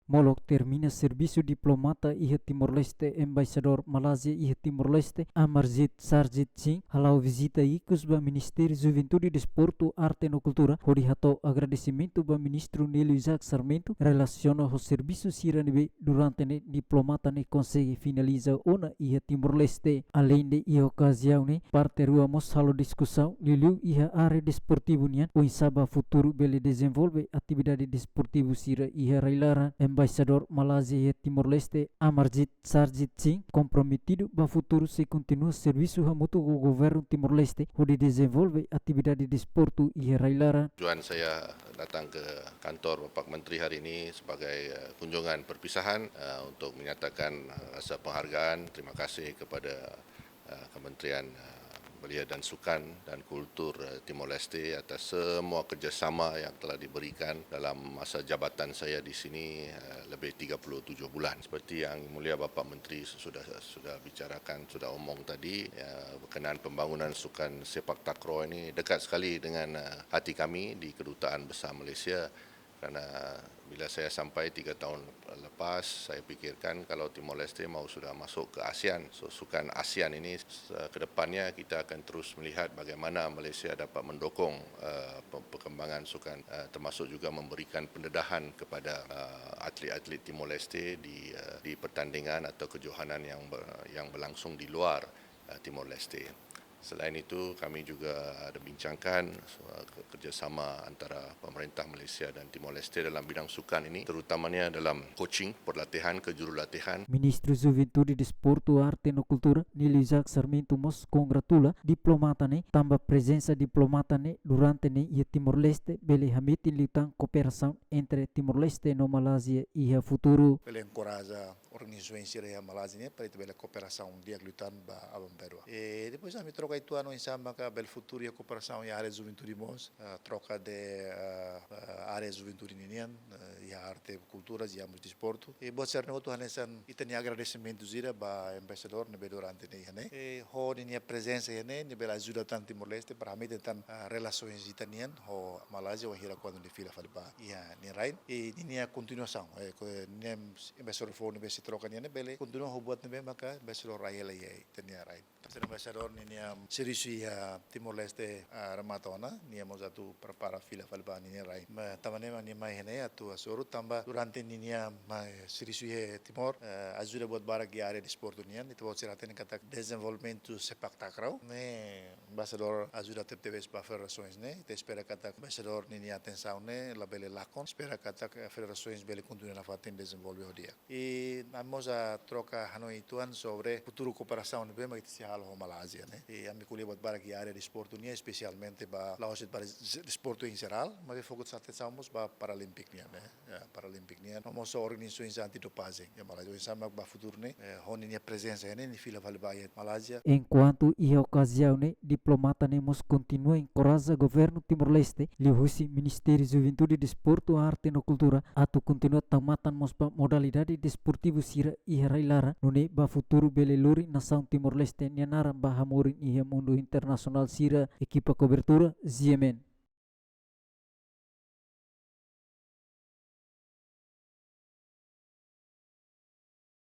Moloch termina serviço diplomata iha Timor-Leste, embaixador Malásia iha Timor-Leste, Amarjit Sarjit Singh, halau visita icus ba Ministério Juventude, Desporto, Arte e Cultura, hori hatou agradecimento ba Ministro Nélio Isaac Sarmento, relaciona o serviço siranebe durante ne diplomata ne consegue finaliza ona iha Timor-Leste. Além de iha ocasião ne, parte rua mos halo discussão, liliu iha área desportivo nian, o insaba futuro bele desenvolve atividade desportivo sira iha railaran. Embaixador Malásia e Timor-Leste Amarjit Sarjit Singh comprometido para futuro se continua serviço hamutu o governo Timor-Leste onde desenvolve atividade de desporto e railara. Tujuan saya datang ke kantor Bapak Menteri hari ini sebagai kunjungan perpisahan untuk menyatakan rasa penghargaan, terima kasih kepada Kementerian Belia dan Sukan dan Kultur Timor-Leste atas semua kerjasama yang telah diberikan dalam masa jabatan saya di sini lebih 37 bulan. Seperti yang Mulia Bapak Menteri sudah bicarakan, sudah omong tadi, berkenaan pembangunan sukan sepak takraw ini dekat sekali dengan hati kami di Kedutaan Besar Malaysia. Karena bila saya sampai 3 tahun lepas, saya pikirkan kalau Timor-Leste mau sudah masuk ke ASEAN, sukan ASEAN ini ke depannya kita akan terus melihat bagaimana Malaysia dapat mendukung perkembangan sukan, termasuk juga memberikan pendedahan kepada atlet-atlet Timor-Leste di pertandingan atau kejohanan yang berlangsung di luar Timor-Leste. Selain itu, kami juga ada bincangkan kerjasama antara pemerintah Malaysia dan Timor-Leste dalam bidang sukan ini, terutamanya dalam coaching, perlatihan, kejurulatihan. Ministro Juventude, Desporto, Arte e Cultura, Nélio Isaac Sarmento mos congratula diplomata ne, tambah presença diplomata ne durante ne ia Timor-Leste, bele hamiti liutan cooperação entre Timor-Leste e Malásia e a futuro. Ele encoraja organizações da Malásia para ter bela cooperação dia lutan ba abang perua. E depois kami troca itu ano insama ka bel futuro e cooperação e área juventude mos troca de área juventude ninian e arte cultura e amos desporto. E bot ser noto hanesan itani agradecimento zira ba embaixador ne durante ne hane. E ho ninia presença hane ne bela ajuda tan Timor-Leste para hamit tan relações itanian ho Malásia o hira quando ne fila falba ia ni rain e ninia continuação ne embaixador fo ne besi troca ne bele continua ho buat ne maka embaixador raia ye tania rain. Embaixador ninia Serisi Timor-Leste Ramatona, niamos atu prepara fila falba ninia rai. Tamane ni mai hene atu asuru tamba durante ninia Serisi Timor ajuda buat barak di area di sport nian itu buat siraten kata desenvolvimento sepak takraw. Ne embaixador ajuda TPS ba federações ne, te espera kata embaixador ninia atenção ne la bele lacon, espera kata federações bele continua na faten desenvolver dia. E namos a troca Hanoi tuan sobre futuro cooperação ne bem que se halo Malásia ne. E ami kuliah buat barak área de esporte nia especialmente ba lauset para esporte em geral, mas fokus atençamos ba Paralímpic nia né, Paralímpic nia. Nós organizações antidopagem, ya Malásia sama ba futuro ne, honi nia presença ne ni fila vale ba Malásia. Enquanto ia ocasião ne diplomata ne mos continua encoraja governo Timor-Leste, lihusi Ministério Juventude, Desporto, Arte e Cultura atau continua tamatan mos ba modalidade desportivo sira iha railara nune ba futuro bele luri nação Timor-Leste nianara ba hamurin iha mundo internacional sira equipa cobertura ZMN.